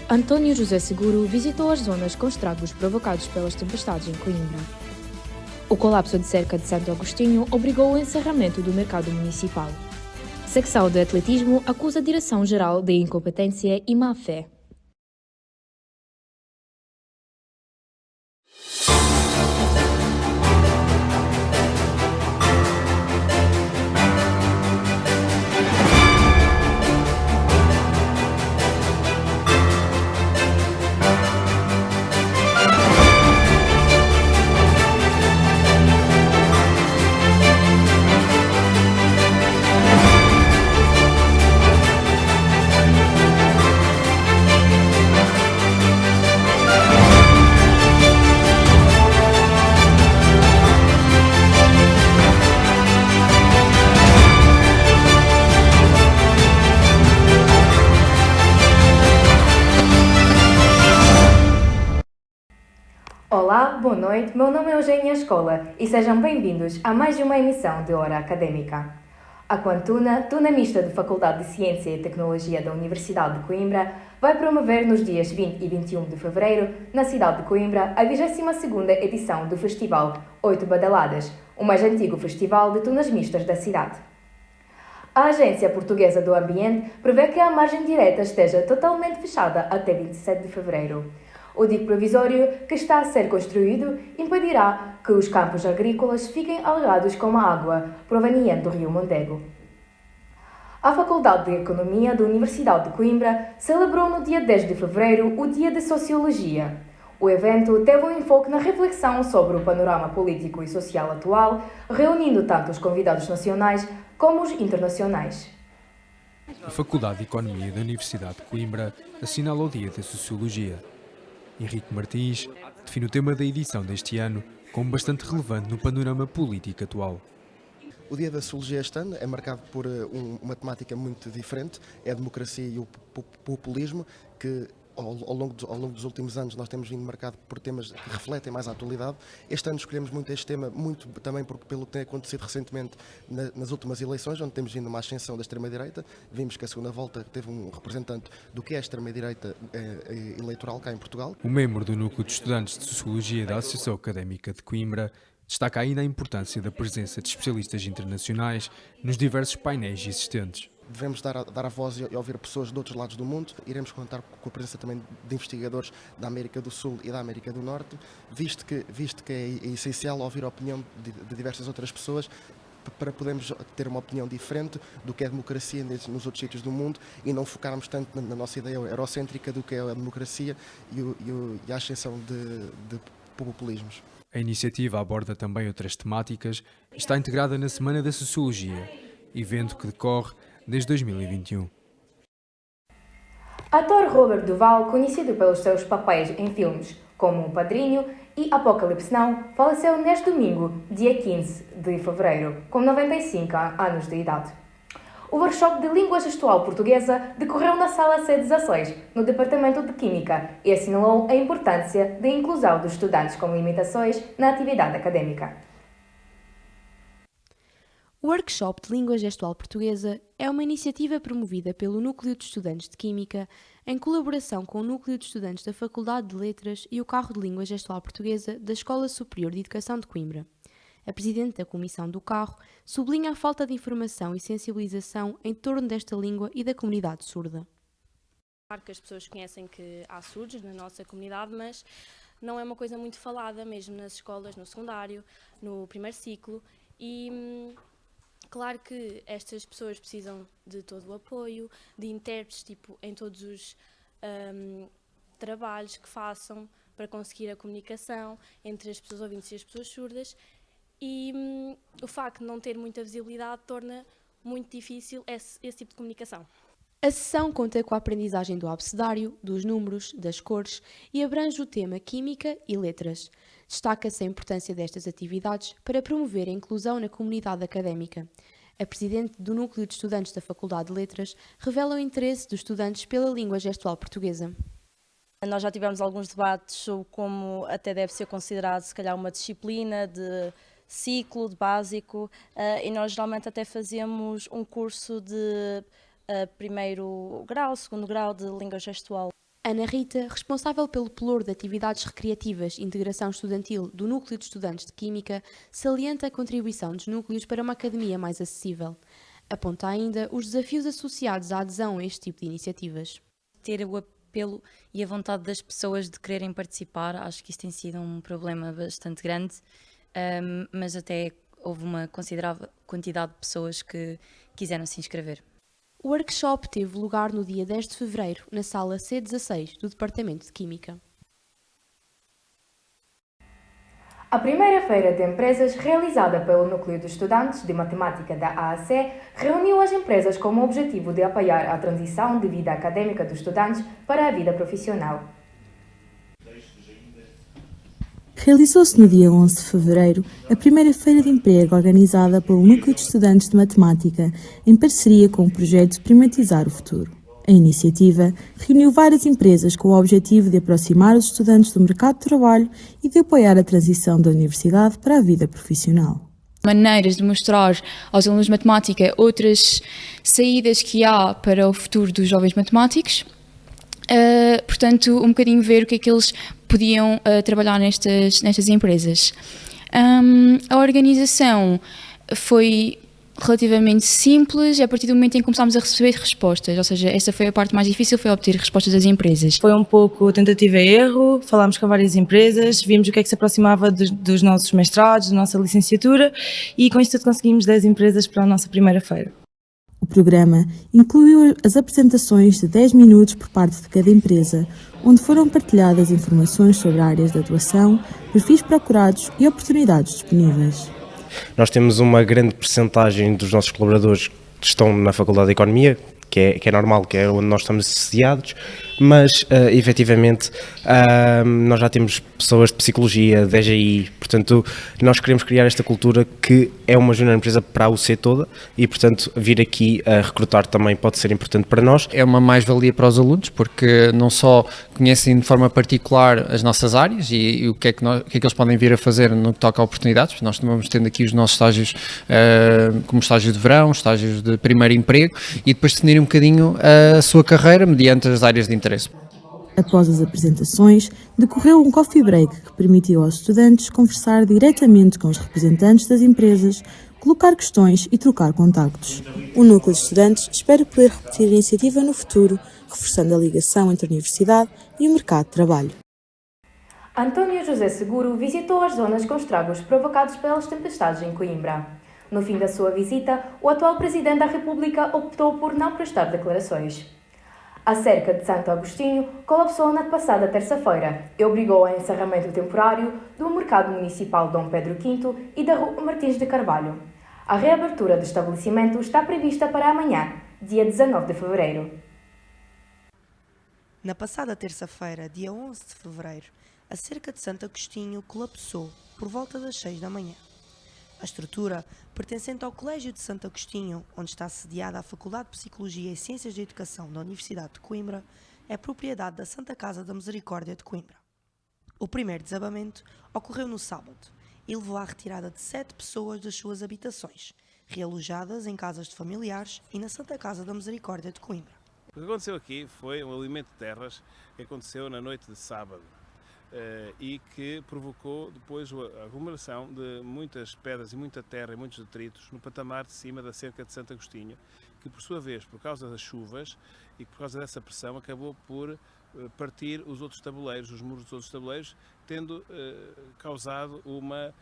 António José Seguro visitou as zonas com estragos provocados pelas tempestades em Coimbra. O colapso de cerca de Santo Agostinho obrigou o encerramento do mercado municipal. Secção de atletismo acusa a Direção-Geral de incompetência e má-fé. Olá, boa noite, meu nome é Eugênia Escola e sejam bem-vindos a mais uma emissão de Hora Académica. A Quantuna, Tuna Mista de Faculdade de Ciência e Tecnologia da Universidade de Coimbra, vai promover nos dias 20 e 21 de fevereiro, na cidade de Coimbra, a 22ª edição do Festival 8 Badaladas, o mais antigo festival de tunas mistas da cidade. A Agência Portuguesa do Ambiente prevê que a margem direta esteja totalmente fechada até 27 de fevereiro. O dique provisório que está a ser construído impedirá que os campos agrícolas fiquem alagados com a água proveniente do rio Mondego. A Faculdade de Economia da Universidade de Coimbra celebrou no dia 10 de fevereiro o Dia de Sociologia. O evento teve um enfoque na reflexão sobre o panorama político e social atual, reunindo tanto os convidados nacionais como os internacionais. A Faculdade de Economia da Universidade de Coimbra assinala o Dia da Sociologia. Henrique Martins define o tema da edição deste ano como bastante relevante no panorama político atual. O Dia da Sociologia este ano é marcado por uma temática muito diferente, é a democracia e o populismo, que ao longo dos últimos anos nós temos vindo marcado por temas que refletem mais a atualidade. Este ano escolhemos muito este tema, muito também pelo que tem acontecido recentemente nas últimas eleições, onde temos vindo uma ascensão da extrema-direita. Vimos que a segunda volta teve um representante do que é a extrema-direita eleitoral cá em Portugal. O membro do Núcleo de Estudantes de Sociologia da Associação Académica de Coimbra destaca ainda a importância da presença de especialistas internacionais nos diversos painéis existentes. Devemos dar a voz e ouvir pessoas de outros lados do mundo. Iremos contar com a presença também de investigadores da América do Sul e da América do Norte, visto que é essencial ouvir a opinião de diversas outras pessoas para podermos ter uma opinião diferente do que é a democracia nos outros sítios do mundo e não focarmos tanto na nossa ideia eurocêntrica do que é a democracia e a ascensão de populismos. A iniciativa aborda também outras temáticas e está integrada na Semana da Sociologia, evento que decorre desde 2021. Ator Robert Duvall, conhecido pelos seus papéis em filmes como O Padrinho e Apocalipse Now, faleceu neste domingo, dia 15 de fevereiro, com 95 anos de idade. O workshop de Língua Gestual Portuguesa decorreu na Sala C16, no Departamento de Química, e assinalou a importância da inclusão dos estudantes com limitações na atividade académica. O Workshop de Língua Gestual Portuguesa é uma iniciativa promovida pelo Núcleo de Estudantes de Química, em colaboração com o Núcleo de Estudantes da Faculdade de Letras e o Carro de Língua Gestual Portuguesa da Escola Superior de Educação de Coimbra. A Presidente da Comissão do Carro sublinha a falta de informação e sensibilização em torno desta língua e da comunidade surda. Claro que as pessoas conhecem que há surdos na nossa comunidade, mas não é uma coisa muito falada, mesmo nas escolas, no secundário, no primeiro ciclo, e claro que estas pessoas precisam de todo o apoio, de intérpretes em todos os trabalhos que façam para conseguir a comunicação entre as pessoas ouvintes e as pessoas surdas, e o facto de não ter muita visibilidade torna muito difícil esse tipo de comunicação. A sessão conta com a aprendizagem do abecedário, dos números, das cores e abrange o tema Química e Letras. Destaca-se a importância destas atividades para promover a inclusão na comunidade académica. A Presidente do Núcleo de Estudantes da Faculdade de Letras revela o interesse dos estudantes pela língua gestual portuguesa. Nós já tivemos alguns debates sobre como até deve ser considerado, se calhar, uma disciplina de ciclo, de básico, e nós geralmente até fazemos um curso de primeiro grau, segundo grau de língua gestual. Ana Rita, responsável pelo pelouro de atividades recreativas e integração estudantil do Núcleo de Estudantes de Química, salienta a contribuição dos núcleos para uma academia mais acessível. Aponta ainda os desafios associados à adesão a este tipo de iniciativas. Ter o apelo e a vontade das pessoas de quererem participar, acho que isso tem sido um problema bastante grande, mas até houve uma considerável quantidade de pessoas que quiseram se inscrever. O workshop teve lugar no dia 10 de fevereiro, na sala C16 do Departamento de Química. A primeira feira de empresas, realizada pelo Núcleo de Estudantes de Matemática da AAC, reuniu as empresas com o objetivo de apoiar a transição de vida académica dos estudantes para a vida profissional. Realizou-se no dia 11 de fevereiro a primeira feira de emprego organizada pelo Núcleo de Estudantes de Matemática, em parceria com o projeto Primatizar o Futuro. A iniciativa reuniu várias empresas com o objetivo de aproximar os estudantes do mercado de trabalho e de apoiar a transição da universidade para a vida profissional. Maneiras de mostrar aos alunos de matemática outras saídas que há para o futuro dos jovens matemáticos. Portanto, um bocadinho ver o que é que eles podiam trabalhar nestas empresas. A organização foi relativamente simples a partir do momento em que começámos a receber respostas, ou seja, essa foi a parte mais difícil, foi obter respostas das empresas. Foi um pouco tentativa e erro, falámos com várias empresas, vimos o que é que se aproximava dos nossos mestrados, da nossa licenciatura e com isto tudo conseguimos 10 empresas para a nossa primeira feira. O programa incluiu as apresentações de 10 minutos por parte de cada empresa, onde foram partilhadas informações sobre áreas de atuação, perfis procurados e oportunidades disponíveis. Nós temos uma grande percentagem dos nossos colaboradores que estão na Faculdade de Economia, que é normal, que é onde nós estamos associados, mas efetivamente nós já temos pessoas de Psicologia, de EGI, portanto nós queremos criar esta cultura que é uma junior empresa para a UC toda e portanto vir aqui a recrutar também pode ser importante para nós. É uma mais-valia para os alunos porque não só conhecem de forma particular as nossas áreas e o que é que eles podem vir a fazer no que toca a oportunidades. Nós vamos tendo aqui os nossos estágios como estágio de verão, estágios de primeiro emprego e depois definirem um bocadinho a sua carreira mediante as áreas de interesse. Após as apresentações, decorreu um coffee break que permitiu aos estudantes conversar diretamente com os representantes das empresas, colocar questões e trocar contactos. O Núcleo de Estudantes espera poder repetir a iniciativa no futuro, reforçando a ligação entre a universidade e o mercado de trabalho. António José Seguro visitou as zonas com estragos provocados pelas tempestades em Coimbra. No fim da sua visita, o atual Presidente da República optou por não prestar declarações. A cerca de Santo Agostinho colapsou na passada terça-feira e obrigou ao encerramento temporário do Mercado Municipal Dom Pedro V e da Rua Martins de Carvalho. A reabertura do estabelecimento está prevista para amanhã, dia 19 de fevereiro. Na passada terça-feira, dia 11 de fevereiro, a cerca de Santo Agostinho colapsou por volta das 6 da manhã. A estrutura, pertencente ao Colégio de Santo Agostinho, onde está sediada a Faculdade de Psicologia e Ciências da Educação da Universidade de Coimbra, é propriedade da Santa Casa da Misericórdia de Coimbra. O primeiro desabamento ocorreu no sábado e levou à retirada de 7 pessoas das suas habitações, realojadas em casas de familiares e na Santa Casa da Misericórdia de Coimbra. O que aconteceu aqui foi um alimento de terras que aconteceu na noite de sábado. E que provocou depois a aglomeração de muitas pedras e muita terra e muitos detritos no patamar de cima da cerca de Santo Agostinho, que por sua vez, por causa das chuvas e por causa dessa pressão, acabou por partir os outros tabuleiros, os muros dos outros tabuleiros, tendo causado uma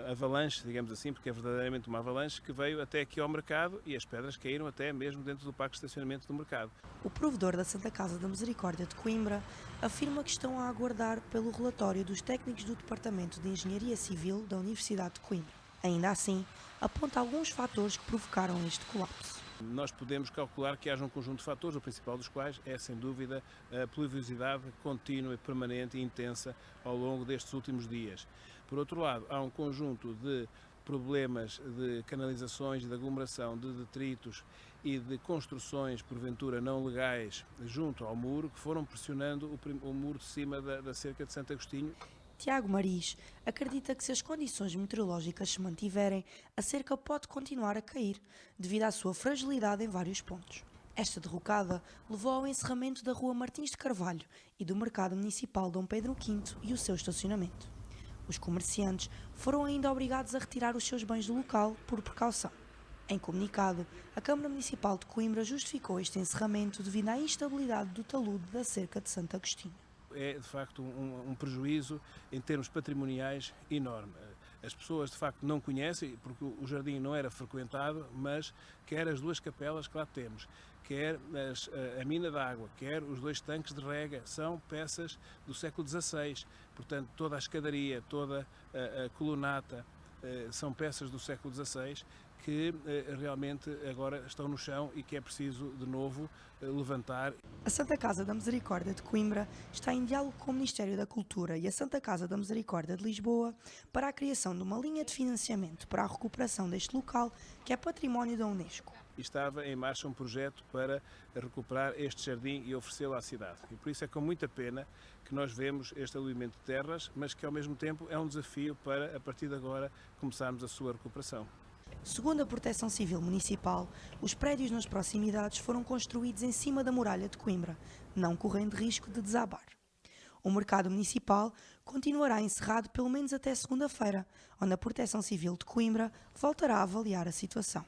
avalanche, digamos assim, porque é verdadeiramente uma avalanche que veio até aqui ao mercado e as pedras caíram até mesmo dentro do parque de estacionamento do mercado. O provedor da Santa Casa da Misericórdia de Coimbra afirma que estão a aguardar pelo relatório dos técnicos do Departamento de Engenharia Civil da Universidade de Coimbra. Ainda assim, aponta alguns fatores que provocaram este colapso. Nós podemos calcular que haja um conjunto de fatores, o principal dos quais é, sem dúvida, a pluviosidade contínua, permanente e intensa ao longo destes últimos dias. Por outro lado, há um conjunto de problemas de canalizações, de aglomeração, de detritos e de construções, porventura, não legais junto ao muro, que foram pressionando o muro de cima da cerca de Santo Agostinho. Tiago Maris acredita que se as condições meteorológicas se mantiverem, a cerca pode continuar a cair, devido à sua fragilidade em vários pontos. Esta derrocada levou ao encerramento da Rua Martins de Carvalho e do Mercado Municipal Dom Pedro V e o seu estacionamento. Os comerciantes foram ainda obrigados a retirar os seus bens do local por precaução. Em comunicado, a Câmara Municipal de Coimbra justificou este encerramento devido à instabilidade do talude da cerca de Santo Agostinho. É, de facto, um prejuízo em termos patrimoniais enorme. As pessoas, de facto, não conhecem, porque o jardim não era frequentado, mas quer as duas capelas que lá temos, quer a mina d'água, quer os 2 tanques de rega, são peças do século XVI. Portanto, toda a escadaria, toda a colunata, são peças do século XVI que realmente agora estão no chão e que é preciso, de novo, levantar. A Santa Casa da Misericórdia de Coimbra está em diálogo com o Ministério da Cultura e a Santa Casa da Misericórdia de Lisboa para a criação de uma linha de financiamento para a recuperação deste local, que é património da Unesco. Estava em marcha um projeto para recuperar este jardim e oferecê-lo à cidade. E por isso é com muita pena que nós vemos este aluimento de terras, mas que ao mesmo tempo é um desafio para, a partir de agora, começarmos a sua recuperação. Segundo a Proteção Civil Municipal, os prédios nas proximidades foram construídos em cima da muralha de Coimbra, não correndo risco de desabar. O mercado municipal continuará encerrado pelo menos até segunda-feira, onde a Proteção Civil de Coimbra voltará a avaliar a situação.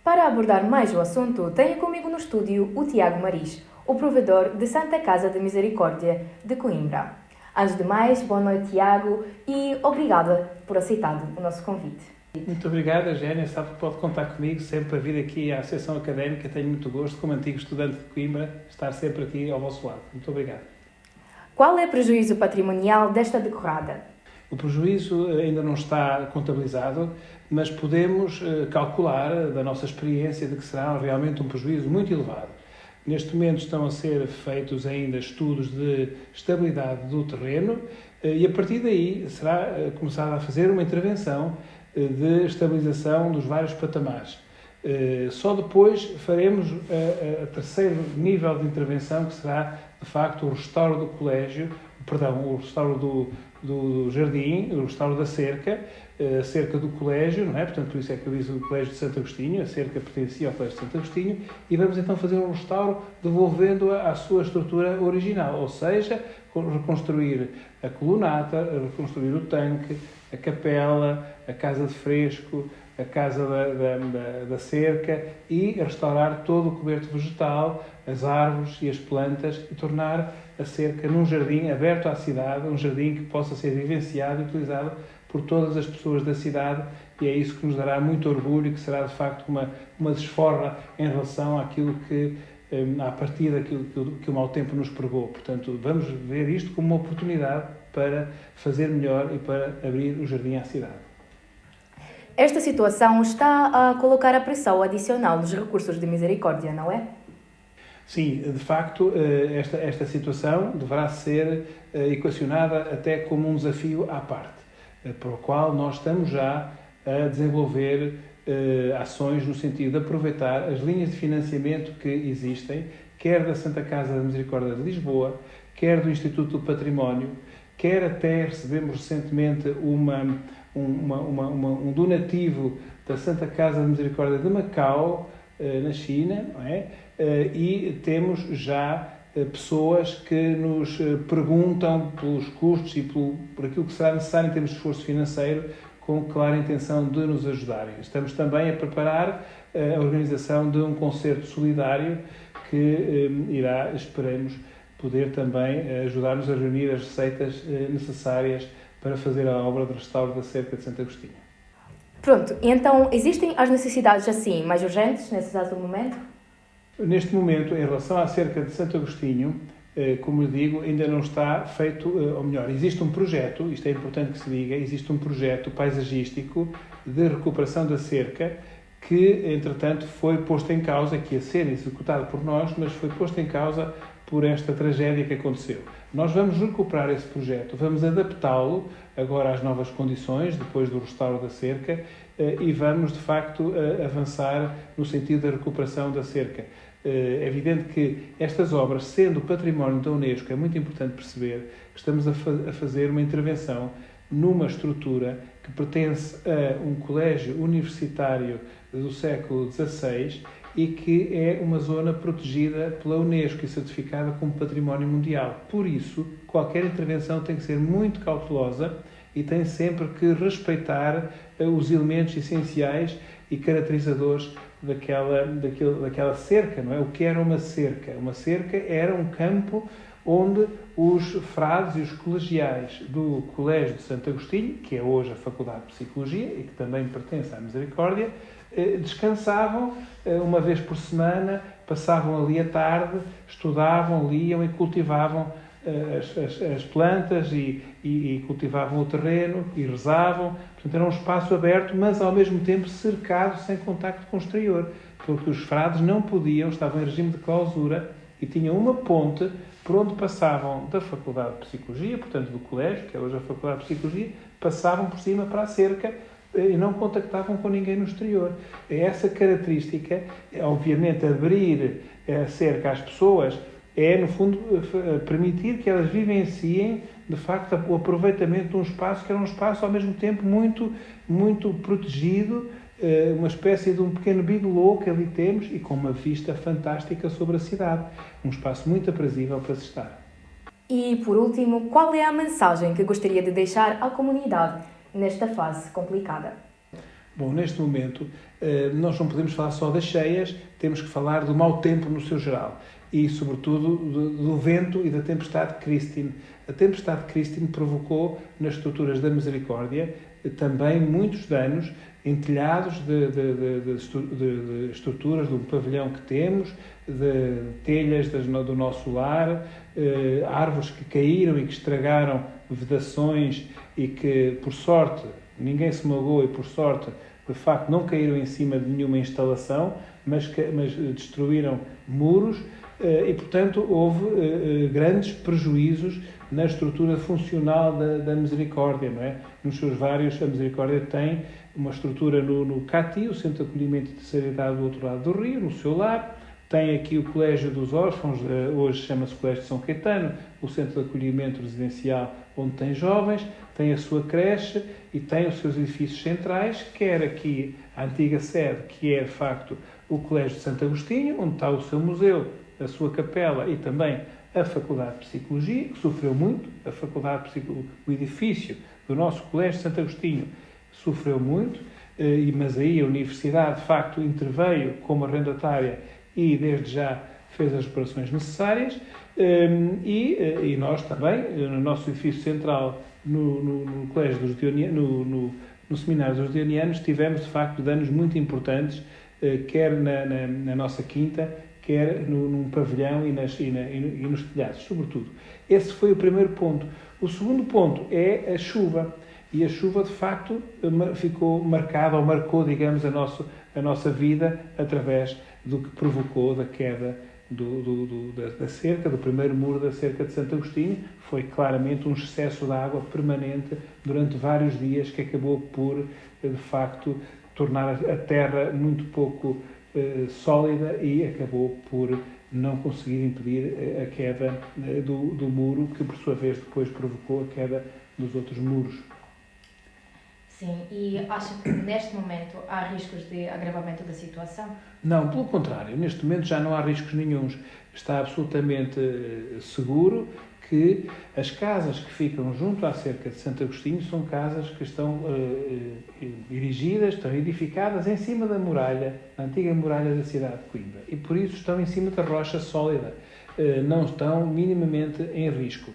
Para abordar mais o assunto, tenho comigo no estúdio o Tiago Maris, o provedor de Santa Casa de Misericórdia de Coimbra. Antes de mais, boa noite, Tiago, e obrigada por aceitar o nosso convite. Muito obrigado, Eugénia. Sabe que pode contar comigo sempre para vir aqui à Associação Académica. Tenho muito gosto, como antigo estudante de Coimbra, estar sempre aqui ao vosso lado. Muito obrigado. Qual é o prejuízo patrimonial desta decorada? O prejuízo ainda não está contabilizado, mas podemos calcular, da nossa experiência, de que será realmente um prejuízo muito elevado. Neste momento estão a ser feitos ainda estudos de estabilidade do terreno e a partir daí será começada a fazer uma intervenção de estabilização dos vários patamares. Só depois faremos a terceiro nível de intervenção, que será de facto o restauro do colégio, o restauro do jardim, o restauro da cerca, a cerca do colégio, não é? Portanto, por isso é que eu disse o Colégio de Santo Agostinho, a cerca pertencia ao Colégio de Santo Agostinho, e vamos então fazer um restauro devolvendo-a à sua estrutura original, ou seja, reconstruir a colunata, reconstruir o tanque, a capela, a casa de fresco, a casa da cerca e restaurar todo o coberto vegetal, as árvores e as plantas e tornar a cerca num jardim aberto à cidade, um jardim que possa ser vivenciado e utilizado por todas as pessoas da cidade, e é isso que nos dará muito orgulho e que será de facto uma desforra em relação àquilo que, à partida que o mau tempo nos pregou. Portanto, vamos ver isto como uma oportunidade para fazer melhor e para abrir o jardim à cidade. Esta situação está a colocar a pressão adicional nos recursos de misericórdia, não é? Sim, de facto, esta situação deverá ser equacionada até como um desafio à parte, para o qual nós estamos já a desenvolver ações no sentido de aproveitar as linhas de financiamento que existem, quer da Santa Casa da Misericórdia de Lisboa, quer do Instituto do Património, quer até recebemos recentemente um donativo da Santa Casa da Misericórdia de Macau, na China, não é? E temos já pessoas que nos perguntam pelos custos e por aquilo que será necessário em termos de esforço financeiro, com clara intenção de nos ajudarem. Estamos também a preparar a organização de um concerto solidário que irá, esperemos, poder também ajudar-nos a reunir as receitas necessárias para fazer a obra de restauro da cerca de Santo Agostinho. Pronto, então existem as necessidades assim mais urgentes nesse exato momento? Neste momento, em relação à cerca de Santo Agostinho, como lhe digo, ainda não está feito, ou melhor, existe um projeto, isto é importante que se diga, existe um projeto paisagístico de recuperação da cerca que, entretanto, foi posto em causa, que ia ser executado por nós, mas foi posto em causa por esta tragédia que aconteceu. Nós vamos recuperar esse projeto, vamos adaptá-lo agora às novas condições, depois do restauro da cerca, e vamos, de facto, avançar no sentido da recuperação da cerca. É evidente que estas obras, sendo património da Unesco, é muito importante perceber que estamos a fazer uma intervenção numa estrutura que pertence a um colégio universitário do século XVI e que é uma zona protegida pela Unesco e certificada como Património Mundial. Por isso, qualquer intervenção tem que ser muito cautelosa e tem sempre que respeitar os elementos essenciais e caracterizadores daquela cerca, não é? O que era uma cerca? Uma cerca era um campo onde os frades e os colegiais do Colégio de Santo Agostinho, que é hoje a Faculdade de Psicologia e que também pertence à Misericórdia, descansavam uma vez por semana, passavam ali a tarde, estudavam, liam e cultivavam as plantas e cultivavam o terreno e rezavam. Portanto, era um espaço aberto, mas ao mesmo tempo cercado, sem contacto com o exterior, porque os frades não podiam, estavam em regime de clausura e tinham uma ponte por onde passavam da Faculdade de Psicologia, portanto do colégio, que é hoje a Faculdade de Psicologia, passavam por cima para a cerca e não contactavam com ninguém no exterior. Essa característica, obviamente, abrir a cerca às pessoas é, no fundo, permitir que elas vivenciem, de facto, o aproveitamento de um espaço que era um espaço, ao mesmo tempo, muito, muito protegido, uma espécie de um pequeno bibelô que ali temos e com uma vista fantástica sobre a cidade. Um espaço muito aprazível para se estar. E, por último, qual é a mensagem que gostaria de deixar à comunidade nesta fase complicada? Bom, neste momento, nós não podemos falar só das cheias, temos que falar do mau tempo no seu geral e, sobretudo, do vento e da tempestade Christine. A tempestade Christine provocou, nas estruturas da Misericórdia, também muitos danos em telhados de estruturas do pavilhão que temos, de telhas do nosso lar, árvores que caíram e que estragaram vedações e que, por sorte, ninguém se magoou e, por sorte, de facto, não caíram em cima de nenhuma instalação, mas destruíram muros e, portanto, houve grandes prejuízos na estrutura funcional da Misericórdia, não é? Nos seus vários, a Misericórdia tem uma estrutura no CATI, o Centro de Acolhimento e Terceira Idade do outro lado do Rio, no seu lar. Tem aqui o Colégio dos Órfãos, hoje chama-se Colégio de São Caetano, o Centro de Acolhimento Residencial, onde tem jovens, tem a sua creche e tem os seus edifícios centrais, quer aqui a antiga sede, que é, de facto, o Colégio de Santo Agostinho, onde está o seu museu, a sua capela e também a Faculdade de Psicologia, que sofreu muito, o edifício do nosso Colégio de Santo Agostinho sofreu muito, mas aí a Universidade, de facto, interveio como arrendatária e, desde já, fez as reparações necessárias. E nós também, no nosso edifício central, no Colégio dos Dionianos, no Seminário dos Dionianos, tivemos, de facto, danos muito importantes, quer na nossa quinta, quer num pavilhão e nos telhados, sobretudo. Esse foi o primeiro ponto. O segundo ponto é a chuva. E a chuva, de facto, ficou marcada, ou marcou, digamos, a nossa vida através do que provocou da queda da cerca, do primeiro muro da cerca de Santo Agostinho. Foi claramente um excesso de água permanente durante vários dias que acabou por, de facto, tornar a terra muito pouco sólida e acabou por não conseguir impedir a queda do muro, que por sua vez depois provocou a queda dos outros muros. Sim, e acha que neste momento há riscos de agravamento da situação? Não, pelo contrário, neste momento já não há riscos nenhuns. Está absolutamente seguro que as casas que ficam junto à cerca de Santo Agostinho são casas que estão erigidas, estão edificadas em cima da muralha, a antiga muralha da cidade de Coimbra, e por isso estão em cima da rocha sólida, não estão minimamente em risco.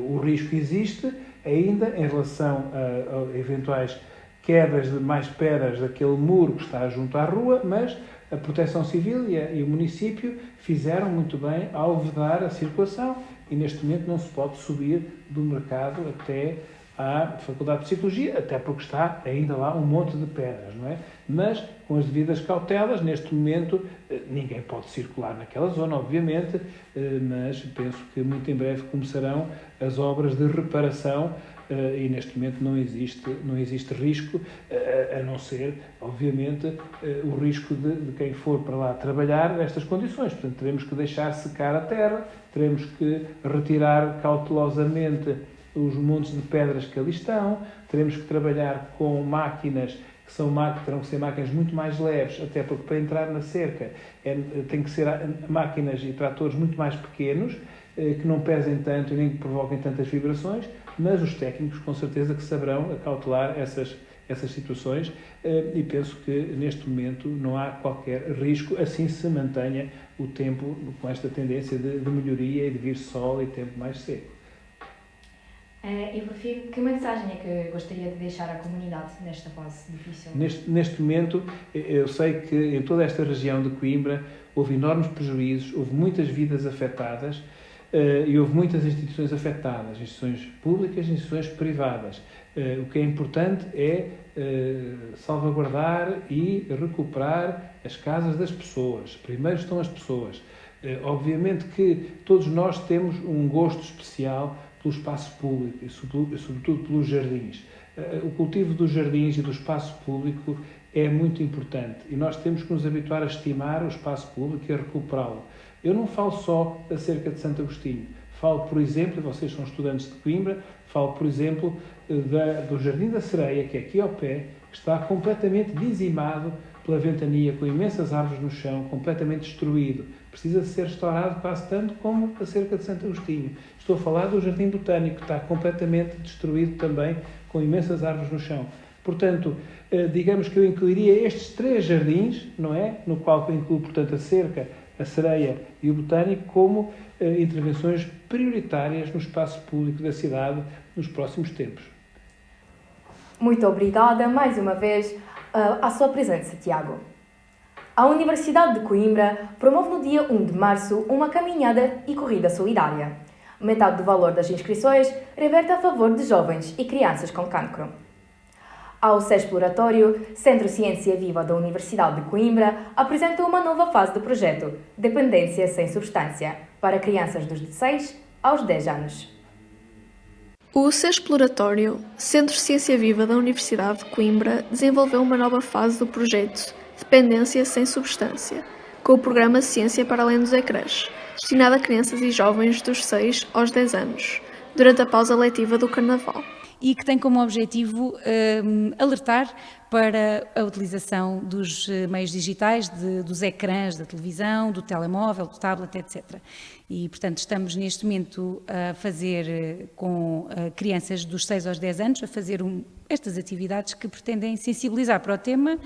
O risco existe ainda em relação a eventuais quedas de mais pedras daquele muro que está junto à rua, mas a Proteção Civil e o município fizeram muito bem ao vedar a circulação e neste momento não se pode subir do mercado até à Faculdade de Psicologia, até porque está ainda lá um monte de pedras, não é? Mas, com as devidas cautelas, neste momento ninguém pode circular naquela zona, obviamente, mas penso que muito em breve começarão as obras de reparação e neste momento não existe risco, a não ser, obviamente, o risco de quem for para lá trabalhar nestas condições. Portanto, teremos que deixar secar a terra, teremos que retirar cautelosamente os montes de pedras que ali estão, teremos que trabalhar com máquinas terão que ser máquinas muito mais leves, até porque para entrar na cerca tem que ser máquinas e tratores muito mais pequenos, que não pesem tanto e nem que provoquem tantas vibrações, mas os técnicos com certeza que saberão acautelar essas situações e penso que neste momento não há qualquer risco, assim se mantenha o tempo com esta tendência de melhoria e de vir sol e tempo mais seco. E por fim, que mensagem é que gostaria de deixar à comunidade nesta fase difícil? Neste momento, eu sei que em toda esta região de Coimbra houve enormes prejuízos, houve muitas vidas afetadas e houve muitas instituições afetadas, instituições públicas e instituições privadas. O que é importante é salvaguardar e recuperar as casas das pessoas. Primeiro estão as pessoas. Obviamente que todos nós temos um gosto especial pelo espaço público e sobretudo pelos jardins. O cultivo dos jardins e do espaço público é muito importante e nós temos que nos habituar a estimar o espaço público e a recuperá-lo. Eu não falo só acerca de Santo Agostinho, falo, por exemplo, vocês são estudantes de Coimbra, falo, por exemplo, do Jardim da Sereia, que é aqui ao pé, que está completamente dizimado pela ventania, com imensas árvores no chão, completamente destruído. Precisa de ser restaurado quase tanto como a cerca de Santo Agostinho. Estou a falar do Jardim Botânico, que está completamente destruído também, com imensas árvores no chão. Portanto, digamos que eu incluiria estes 3 jardins, não é? No qual eu incluo, portanto, a cerca, a sereia e o botânico, como intervenções prioritárias no espaço público da cidade nos próximos tempos. Muito obrigada mais uma vez à sua presença, Tiago. A Universidade de Coimbra promove no dia 1 de março uma caminhada e corrida solidária. Metade do valor das inscrições reverte a favor de jovens e crianças com cancro. Ao SE Exploratório, Centro Ciência Viva da Universidade de Coimbra apresenta uma nova fase do projeto Dependência Sem Substância para crianças dos 6 aos 10 anos. O SE Exploratório, Centro Ciência Viva da Universidade de Coimbra, desenvolveu uma nova fase do projeto Dependência Sem Substância, com o programa Ciência para Além dos Ecrãs, destinado a crianças e jovens dos 6 aos 10 anos, durante a pausa letiva do Carnaval. E que tem como objetivo alertar para a utilização dos meios digitais, dos ecrãs da televisão, do telemóvel, do tablet, etc. E, portanto, estamos neste momento a fazer com crianças dos 6 aos 10 anos, a fazer estas atividades que pretendem sensibilizar para o tema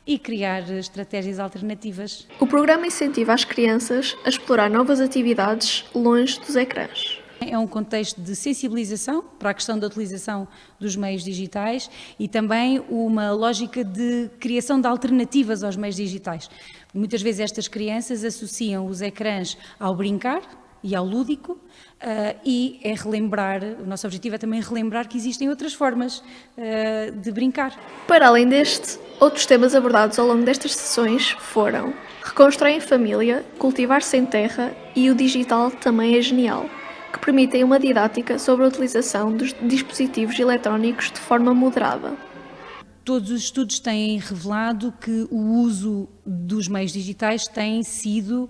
e criar estratégias alternativas. O programa incentiva as crianças a explorar novas atividades longe dos ecrãs. É um contexto de sensibilização para a questão da utilização dos meios digitais e também uma lógica de criação de alternativas aos meios digitais. Muitas vezes estas crianças associam os ecrãs ao brincar e ao lúdico e é relembrar, o nosso objetivo é também relembrar que existem outras formas de brincar. Para além deste, outros temas abordados ao longo destas sessões foram Reconstrói em Família, Cultivar Sem Terra e o digital também é genial, que permitem uma didática sobre a utilização dos dispositivos eletrónicos de forma moderada. Todos os estudos têm revelado que o uso dos meios digitais tem sido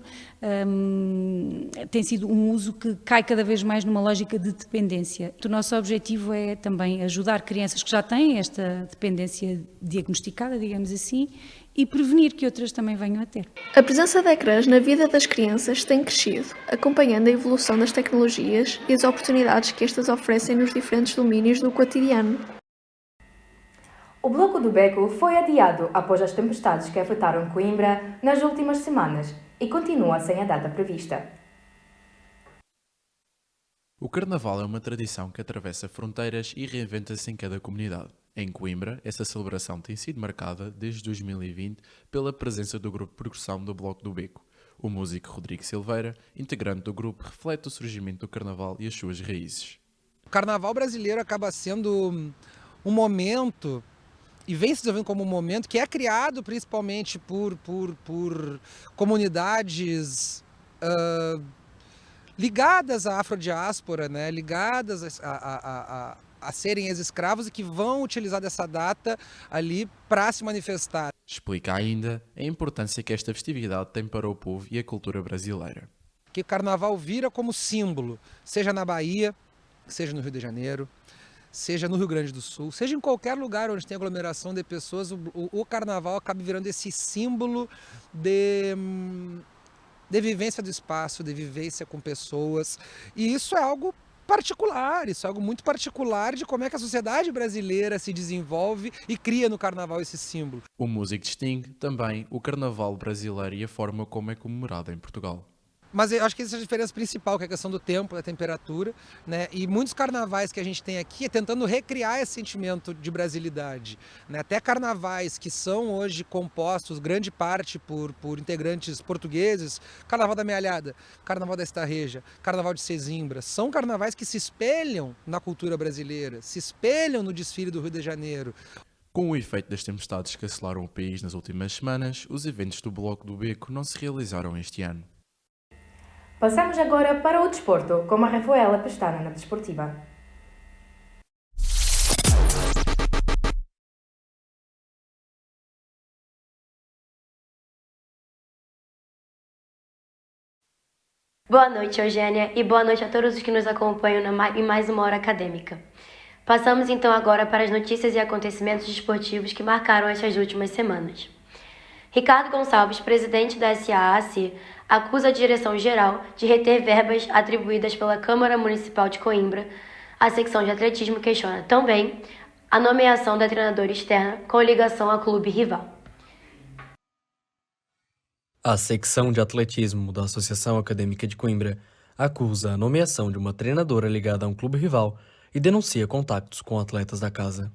um uso que cai cada vez mais numa lógica de dependência. O nosso objetivo é também ajudar crianças que já têm esta dependência diagnosticada, digamos assim, e prevenir que outras também venham a ter. A presença de ecrãs na vida das crianças tem crescido, acompanhando a evolução das tecnologias e as oportunidades que estas oferecem nos diferentes domínios do cotidiano. O Bloco do Beco foi adiado após as tempestades que afetaram Coimbra nas últimas semanas e continua sem a data prevista. O Carnaval é uma tradição que atravessa fronteiras e reinventa-se em cada comunidade. Em Coimbra, essa celebração tem sido marcada desde 2020 pela presença do grupo de percussão do Bloco do Beco. O músico Rodrigo Silveira, integrante do grupo, reflete o surgimento do Carnaval e as suas raízes. O Carnaval brasileiro acaba sendo um momento, e vem se desenvolvendo como um momento, que é criado principalmente por comunidades ligadas à afrodiáspora, né? Ligadas a serem ex-escravos e que vão utilizar dessa data ali para se manifestar. Explica ainda a importância que esta festividade tem para o povo e a cultura brasileira. Que o Carnaval vira como símbolo, seja na Bahia, seja no Rio de Janeiro, seja no Rio Grande do Sul, seja em qualquer lugar onde tem aglomeração de pessoas, o carnaval acaba virando esse símbolo de vivência do espaço, de vivência com pessoas. E isso é algo particular, isso é algo muito particular de como é que a sociedade brasileira se desenvolve e cria no carnaval esse símbolo. O músico distingue também o carnaval brasileiro e a forma como é comemorado em Portugal. Mas eu acho que essa é a diferença principal, que é a questão do tempo, da temperatura, né? E muitos carnavais que a gente tem aqui é tentando recriar esse sentimento de brasilidade, né? Até carnavais que são hoje compostos, grande parte, por integrantes portugueses, Carnaval da Mealhada, Carnaval da Estarreja, Carnaval de Sesimbra, são carnavais que se espelham na cultura brasileira, se espelham no desfile do Rio de Janeiro. Com o efeito das tempestades que assolaram o país nas últimas semanas, os eventos do Bloco do Beco não se realizaram este ano. Passamos agora para o desporto, com a Rafaela Pestana na Desportiva. Boa noite, Eugênia, e boa noite a todos os que nos acompanham em mais uma hora acadêmica. Passamos então agora para as notícias e acontecimentos desportivos que marcaram estas últimas semanas. Ricardo Gonçalves, presidente da SAAC, acusa a direção-geral de reter verbas atribuídas pela Câmara Municipal de Coimbra. A secção de atletismo questiona também a nomeação da treinadora externa com ligação ao clube rival. A secção de atletismo da Associação Acadêmica de Coimbra acusa a nomeação de uma treinadora ligada a um clube rival e denuncia contactos com atletas da casa.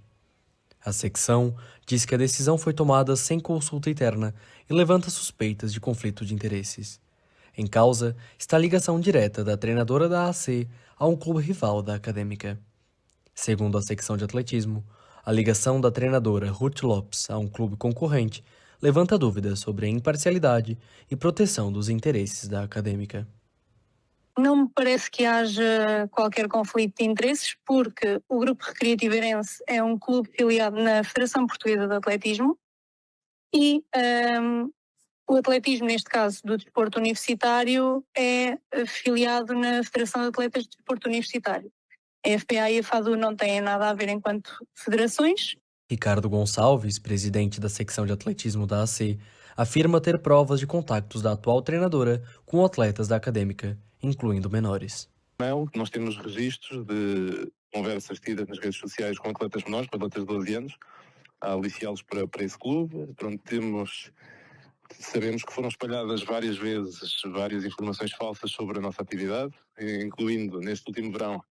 A secção diz que a decisão foi tomada sem consulta interna e levanta suspeitas de conflito de interesses. Em causa está a ligação direta da treinadora da AC a um clube rival da Acadêmica. Segundo a secção de atletismo, a ligação da treinadora Ruth Lopes a um clube concorrente levanta dúvidas sobre a imparcialidade e proteção dos interesses da Acadêmica. Não me parece que haja qualquer conflito de interesses, porque o Grupo Recreativo Eirense é um clube filiado na Federação Portuguesa de Atletismo e o atletismo, neste caso do desporto universitário, é filiado na Federação de Atletas de Desporto Universitário. A FPA e a FADU não têm nada a ver enquanto federações. Ricardo Gonçalves, presidente da secção de atletismo da AC, afirma ter provas de contactos da atual treinadora com atletas da Acadêmica, incluindo menores. Nós temos registros de conversas tidas nas redes sociais com atletas menores, com atletas de 12 anos, a aliciá-los para esse clube. Sabemos que foram espalhadas várias vezes várias informações falsas sobre a nossa atividade, incluindo neste último verão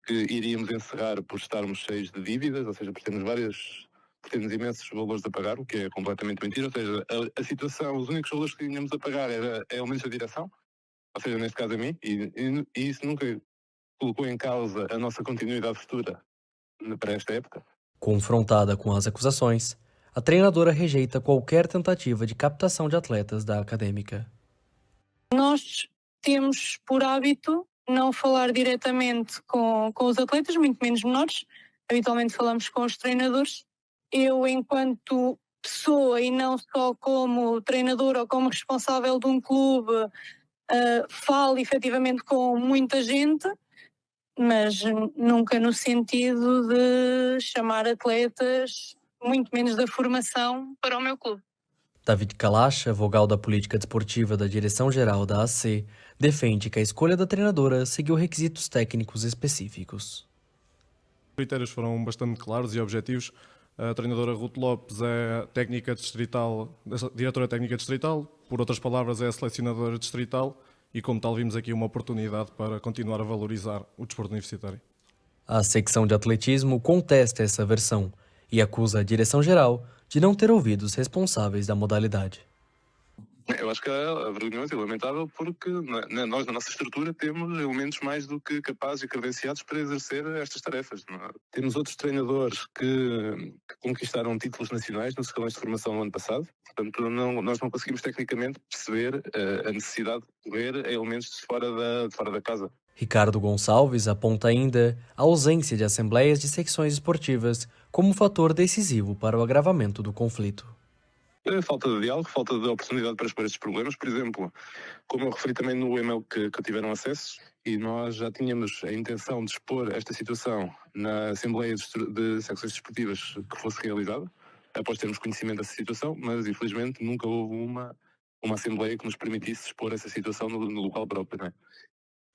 que iríamos encerrar por estarmos cheios de dívidas, ou seja, por termos imensos valores a pagar, o que é completamente mentira. Ou seja, a situação, os únicos valores que tínhamos a pagar era elementos da direção, ou seja, neste caso a mim, e isso nunca colocou em causa a nossa continuidade futura para esta época. Confrontada com as acusações, a treinadora rejeita qualquer tentativa de captação de atletas da Acadêmica. Nós temos por hábito não falar diretamente com os atletas, muito menos menores. Habitualmente falamos com os treinadores. Eu, enquanto pessoa e não só como treinadora ou como responsável de um clube, falo efetivamente com muita gente, mas nunca no sentido de chamar atletas, muito menos da formação, para o meu clube. David Kalacha, vogal da política desportiva da Direção-Geral da AC, defende que a escolha da treinadora seguiu requisitos técnicos específicos. Os critérios foram bastante claros e objetivos. A treinadora Ruth Lopes é técnica distrital, diretora técnica distrital, por outras palavras é a selecionadora distrital e, como tal, vimos aqui uma oportunidade para continuar a valorizar o desporto universitário. A secção de atletismo contesta essa versão e acusa a Direção-Geral de não ter ouvido os responsáveis da modalidade. Eu acho que é vergonhoso e lamentável porque nós, na nossa estrutura, temos elementos mais do que capazes e credenciados para exercer estas tarefas. Temos outros treinadores que conquistaram títulos nacionais nos escalões de formação no ano passado. Portanto, nós não conseguimos tecnicamente perceber a necessidade de ver elementos de fora da casa. Ricardo Gonçalves aponta ainda a ausência de assembleias de secções esportivas como fator decisivo para o agravamento do conflito. Falta de diálogo, falta de oportunidade para expor estes problemas. Por exemplo, como eu referi também no e-mail que tiveram acesso, e nós já tínhamos a intenção de expor esta situação na Assembleia de Secções Desportivas que fosse realizada, após termos conhecimento dessa situação, mas infelizmente nunca houve uma Assembleia que nos permitisse expor essa situação no local próprio, não é?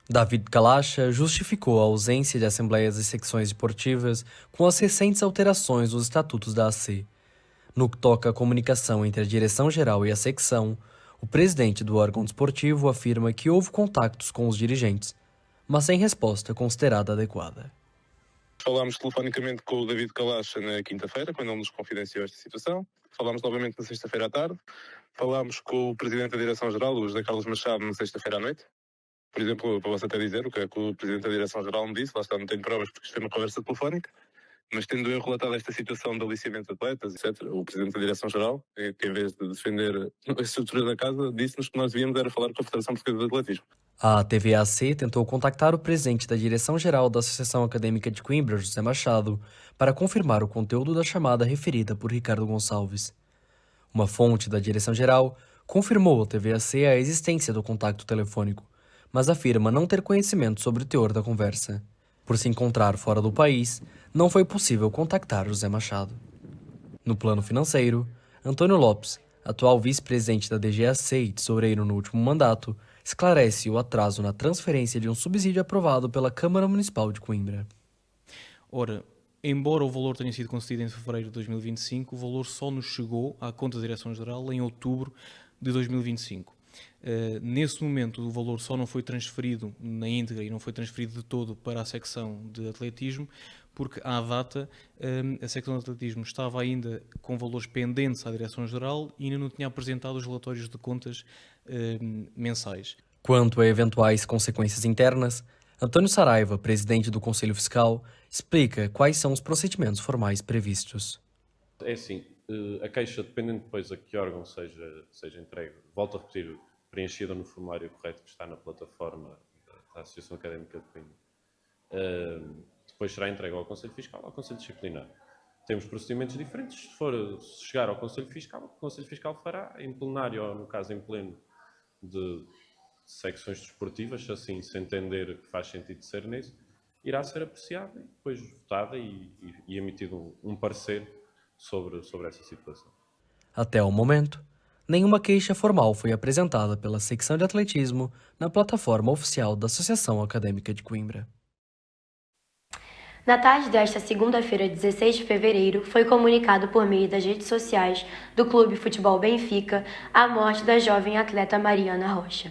David Kalacha justificou a ausência de assembleias e secções esportivas com as recentes alterações dos estatutos da AC. No que toca à comunicação entre a direção-geral e a secção, o presidente do órgão desportivo afirma que houve contactos com os dirigentes, mas sem resposta considerada adequada. Falámos telefonicamente com o David Kalacha na quinta-feira, quando ele nos confidenciou esta situação. Falámos novamente na sexta-feira à tarde. Falámos com o presidente da Direção-Geral, o José Carlos Machado, na sexta-feira à noite. Por exemplo, para você até dizer o que é que o presidente da Direção-Geral me disse, lá está, não tenho provas porque isto é uma conversa telefónica, mas tendo eu relatado esta situação de aliciamento de atletas, etc., o presidente da Direção-Geral, que em vez de defender a estrutura da casa, disse-nos que nós devíamos era falar com a Federação Portuguesa de Atletismo. A TVAC tentou contactar o presidente da Direção-Geral da Associação Académica de Coimbra, José Machado, para confirmar o conteúdo da chamada referida por Ricardo Gonçalves. Uma fonte da Direção-Geral confirmou à TVAC a existência do contacto telefônico, mas afirma não ter conhecimento sobre o teor da conversa. Por se encontrar fora do país, não foi possível contactar José Machado. No plano financeiro, Antônio Lopes, atual vice-presidente da DGAC e tesoureiro no último mandato, esclarece o atraso na transferência de um subsídio aprovado pela Câmara Municipal de Coimbra. Ora, embora o valor tenha sido concedido em fevereiro de 2025, o valor só nos chegou à conta da Direção-Geral em outubro de 2025. Nesse momento o valor só não foi transferido na íntegra e não foi transferido de todo para a secção de atletismo, porque à data a secção de atletismo estava ainda com valores pendentes à Direção-Geral e ainda não tinha apresentado os relatórios de contas mensais. Quanto a eventuais consequências internas, António Saraiva, presidente do Conselho Fiscal, explica quais são os procedimentos formais previstos. É assim, a queixa, dependendo depois a que órgão seja entregue, volto a repetir, preenchida no formulário correto que está na plataforma da Associação Académica de Coimbra, depois será entregue ao Conselho Fiscal, ao Conselho Disciplinar. Temos procedimentos diferentes. Se chegar ao Conselho Fiscal, o Conselho Fiscal fará em plenário, ou no caso em pleno de secções desportivas, assim se entender que faz sentido ser nisso, irá ser apreciada e depois votada e emitido um parecer sobre essa situação. Até ao momento, nenhuma queixa formal foi apresentada pela secção de atletismo na plataforma oficial da Associação Académica de Coimbra. Na tarde desta segunda-feira, 16 de fevereiro, foi comunicado por meio das redes sociais do Clube Futebol Benfica a morte da jovem atleta Mariana Rocha.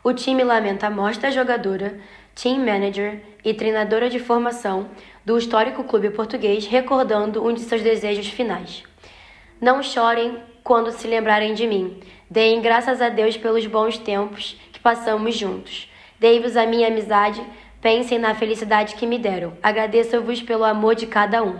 O time lamenta a morte da jogadora, team manager e treinadora de formação do histórico clube português, recordando um de seus desejos finais. Não chorem quando se lembrarem de mim. Deem graças a Deus pelos bons tempos que passamos juntos. Dei-vos a minha amizade. Pensem na felicidade que me deram. Agradeço-vos pelo amor de cada um.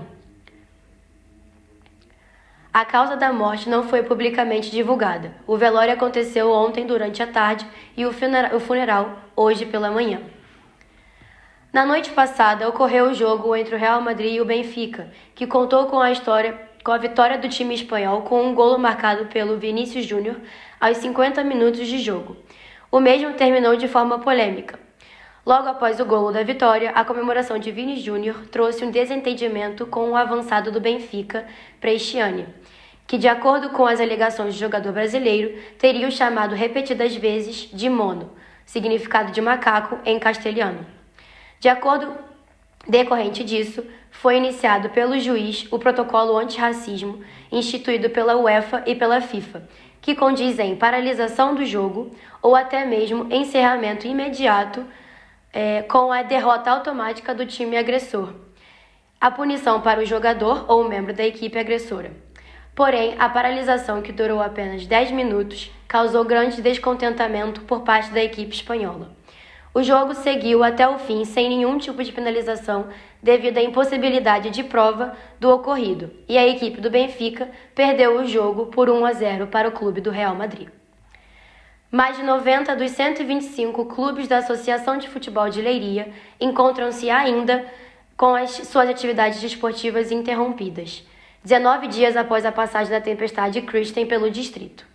A causa da morte não foi publicamente divulgada. O velório aconteceu ontem durante a tarde e o funeral hoje pela manhã. Na noite passada ocorreu o jogo entre o Real Madrid e o Benfica, que contou com a vitória do time espanhol com um golo marcado pelo Vinícius Júnior aos 50 minutos de jogo. O mesmo terminou de forma polêmica. Logo após o golo da vitória, a comemoração de Vini Júnior trouxe um desentendimento com o avançado do Benfica, Prestiani, que, de acordo com as alegações do jogador brasileiro, teria o chamado repetidas vezes de mono, significado de macaco em castelhano. De acordo decorrente disso, foi iniciado pelo juiz o protocolo antirracismo instituído pela UEFA e pela FIFA, que condiz em paralisação do jogo ou até mesmo encerramento imediato com a derrota automática do time agressor, a punição para o jogador ou membro da equipe agressora. Porém, a paralisação, que durou apenas 10 minutos, causou grande descontentamento por parte da equipe espanhola. O jogo seguiu até o fim sem nenhum tipo de penalização devido à impossibilidade de prova do ocorrido, e a equipe do Benfica perdeu o jogo por 1-0 para o clube do Real Madrid. Mais de 90 dos 125 clubes da Associação de Futebol de Leiria encontram-se ainda com as suas atividades desportivas interrompidas, 19 dias após a passagem da tempestade Kristen pelo distrito.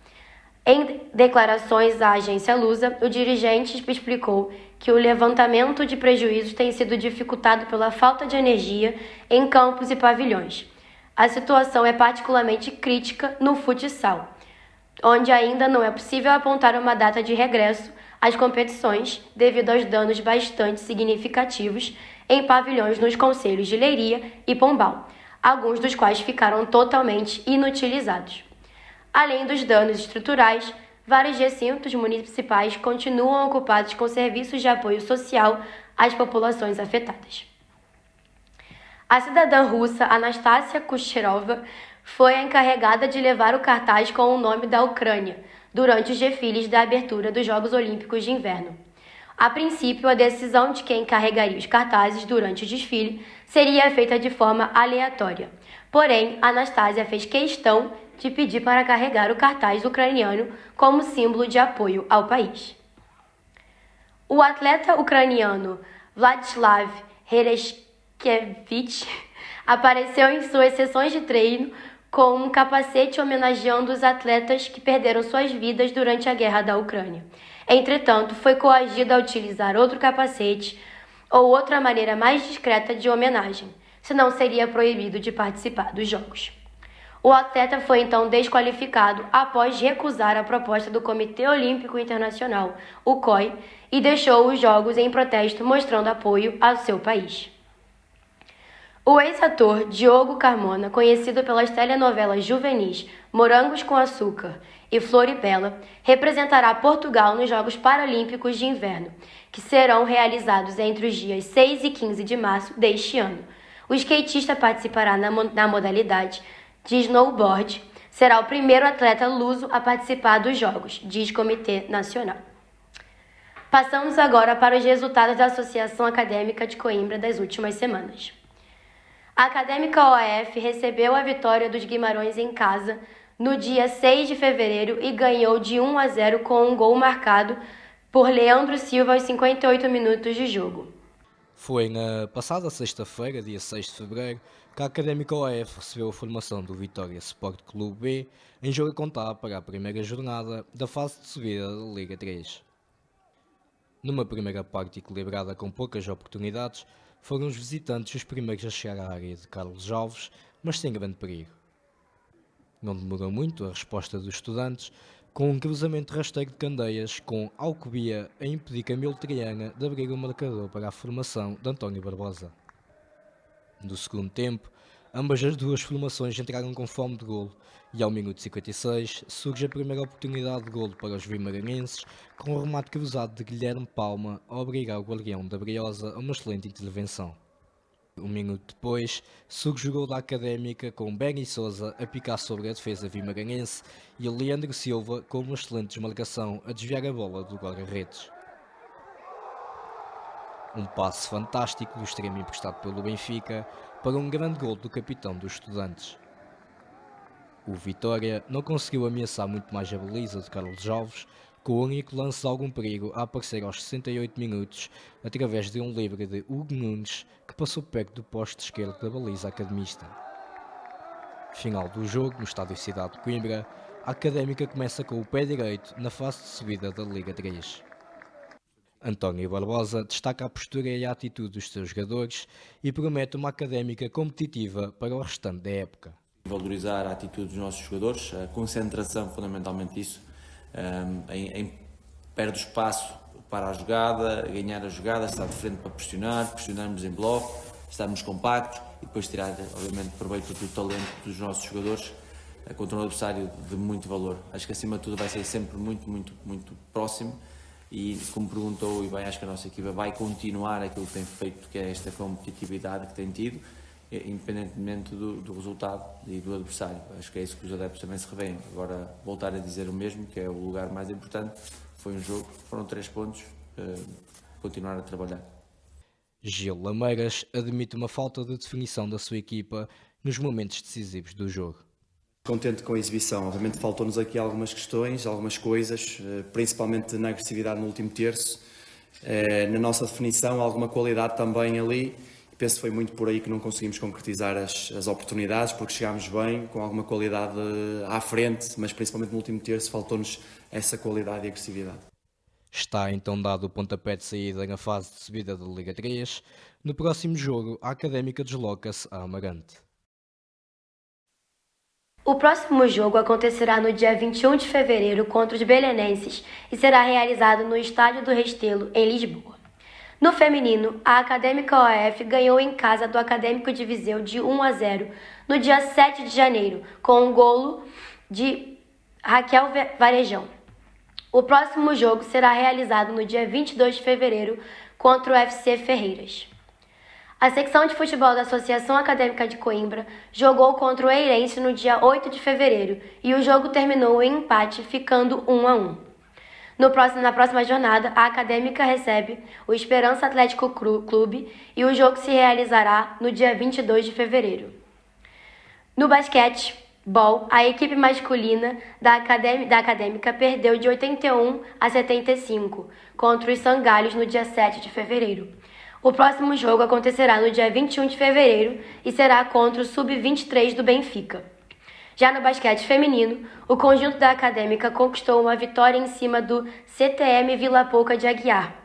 Em declarações à agência Lusa, o dirigente explicou que o levantamento de prejuízos tem sido dificultado pela falta de energia em campos e pavilhões. A situação é particularmente crítica no futsal, onde ainda não é possível apontar uma data de regresso às competições devido aos danos bastante significativos em pavilhões nos concelhos de Leiria e Pombal, alguns dos quais ficaram totalmente inutilizados. Além dos danos estruturais, vários recintos municipais continuam ocupados com serviços de apoio social às populações afetadas. A cidadã russa Anastasia Kucherova foi a encarregada de levar o cartaz com o nome da Ucrânia durante os desfiles da abertura dos Jogos Olímpicos de Inverno. A princípio, a decisão de quem carregaria os cartazes durante o desfile seria feita de forma aleatória. Porém, Anastasia fez questão de pedir para carregar o cartaz ucraniano como símbolo de apoio ao país. O atleta ucraniano Vladislav Hereshkevich apareceu em suas sessões de treino com um capacete homenageando os atletas que perderam suas vidas durante a guerra da Ucrânia. Entretanto, foi coagido a utilizar outro capacete ou outra maneira mais discreta de homenagem, senão seria proibido de participar dos Jogos. O atleta foi então desqualificado após recusar a proposta do Comitê Olímpico Internacional, o COI, e deixou os Jogos em protesto mostrando apoio ao seu país. O ex-ator Diogo Carmona, conhecido pelas telenovelas juvenis Morangos com Açúcar e Floribela, representará Portugal nos Jogos Paralímpicos de Inverno, que serão realizados entre os dias 6 e 15 de março deste ano. O skatista participará na modalidade de snowboard, será o primeiro atleta luso a participar dos Jogos, diz Comitê Nacional. Passamos agora para os resultados da Associação Acadêmica de Coimbra das últimas semanas. A Acadêmica OAF recebeu a vitória dos Guimarães em casa no dia 6 de fevereiro e ganhou de 1-0 com um gol marcado por Leandro Silva aos 58 minutos de jogo. Foi na passada sexta-feira, dia 6 de fevereiro, que a Académica OAF recebeu a formação do Vitória Sport Clube B em jogo a contar para a primeira jornada da fase de subida da Liga 3. Numa primeira parte equilibrada com poucas oportunidades, foram os visitantes os primeiros a chegar à área de Carlos Alves, mas sem grande perigo. Não demorou muito a resposta dos estudantes, com um cruzamento rasteiro de Candeias, com Alcobia a impedir Camilo Triana de abrir o marcador para a formação de António Barbosa. No segundo tempo, ambas as duas formações entraram com fome de golo e ao minuto 56 surge a primeira oportunidade de golo para os vimaranenses, com o remate cruzado de Guilherme Palma a obrigar o guardião da Briosa a uma excelente intervenção. Um minuto depois, surge o gol da Académica com Benny Sousa a picar sobre a defesa vimaranense e Leandro Silva com uma excelente desmarcação a desviar a bola do guarda-redes. Um passe fantástico do extremo emprestado pelo Benfica para um grande gol do capitão dos estudantes. O Vitória não conseguiu ameaçar muito mais a baliza de Carlos Alves, com o único lance de algum perigo a aparecer aos 68 minutos, através de um livre de Hugo Nunes, que passou perto do poste esquerdo da baliza academista. Final do jogo, no estádio Cidade de Coimbra, a Académica começa com o pé direito na fase de subida da Liga 3. António Barbosa destaca a postura e a atitude dos seus jogadores e promete uma Académica competitiva para o restante da época. Valorizar a atitude dos nossos jogadores, a concentração, fundamentalmente isso, em perder o espaço para a jogada, ganhar a jogada, estar de frente para pressionarmos em bloco, estarmos compactos e depois tirar, obviamente, proveito do talento dos nossos jogadores contra um adversário de muito valor. Acho que acima de tudo vai ser sempre muito próximo e, como perguntou e bem, acho que a nossa equipa vai continuar aquilo que tem feito, que é esta competitividade que tem tido, independentemente do resultado e do adversário. Acho que é isso que os adeptos também se revêem. Agora, voltar a dizer o mesmo, que é o lugar mais importante, foi um jogo, foram 3 pontos, continuar a trabalhar. Gil Lameiras admite uma falta de definição da sua equipa nos momentos decisivos do jogo. Contente com a exibição, obviamente faltou-nos aqui algumas questões, algumas coisas, principalmente na agressividade no último terço, na nossa definição, alguma qualidade também ali. penso que foi muito por aí que não conseguimos concretizar as oportunidades, porque chegámos bem, com alguma qualidade à frente, mas principalmente no último terço faltou-nos essa qualidade e agressividade. Está então dado o pontapé de saída na fase de subida da Liga 3. No próximo jogo, a Académica desloca-se a Amarante. O próximo jogo acontecerá no dia 21 de fevereiro contra os belenenses e será realizado no Estádio do Restelo, em Lisboa. No feminino, a Académica OAF ganhou em casa do Académico de Viseu de 1-0 no dia 7 de janeiro, com um golo de Raquel Varejão. O próximo jogo será realizado no dia 22 de fevereiro contra o FC Ferreiras. A secção de futebol da Associação Acadêmica de Coimbra jogou contra o Eirense no dia 8 de fevereiro e o jogo terminou em empate, ficando 1-1. Na próxima jornada, a Acadêmica recebe o Esperança Atlético Clube e o jogo se realizará no dia 22 de fevereiro. No basquetebol, a equipe masculina da Acadêmica perdeu de 81-75 contra os Sangalhos no dia 7 de fevereiro. O próximo jogo acontecerá no dia 21 de fevereiro e será contra o Sub-23 do Benfica. Já no basquete feminino, o conjunto da Acadêmica conquistou uma vitória em cima do CTM Vila Pouca de Aguiar,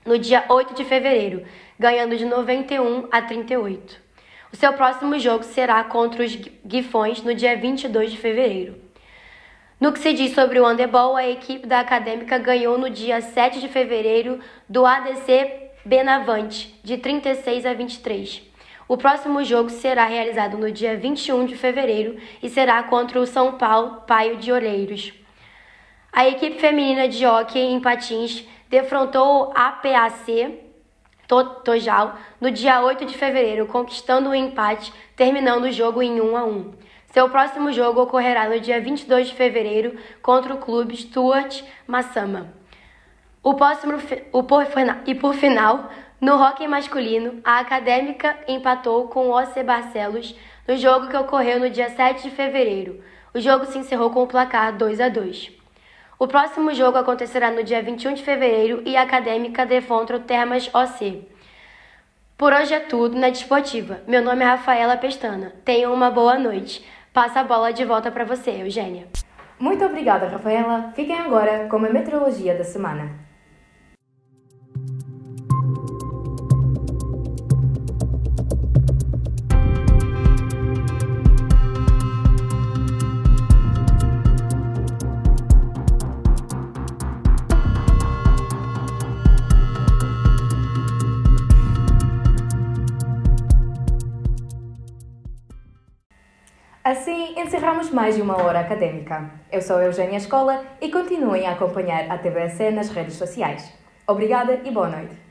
no dia 8 de fevereiro, ganhando de 91-38. O seu próximo jogo será contra os Guifões no dia 22 de fevereiro. No que se diz sobre o handebol, a equipe da Acadêmica ganhou no dia 7 de fevereiro do ADC Benavente, de 36-23. O próximo jogo será realizado no dia 21 de fevereiro e será contra o São Paulo Paio de Oleiros. A equipe feminina de hóquei em patins defrontou o APAC Tojal no dia 8 de fevereiro, conquistando o empate, terminando o jogo em 1-1. Seu próximo jogo ocorrerá no dia 22 de fevereiro contra o clube Stuart Massama. Por final, no hóquei masculino, a Acadêmica empatou com o OC Barcelos no jogo que ocorreu no dia 7 de fevereiro. O jogo se encerrou com o placar 2-2. O próximo jogo acontecerá no dia 21 de fevereiro e a Acadêmica defronta o Termas OC. Por hoje é tudo na Desportiva. Meu nome é Rafaela Pestana. Tenham uma boa noite. Passa a bola de volta para você, Eugênia. Muito obrigada, Rafaela. Fiquem agora com a meteorologia da semana. Assim, encerramos mais uma hora académica. Eu sou a Eugênia Escola e continuem a acompanhar a TVC nas redes sociais. Obrigada e boa noite.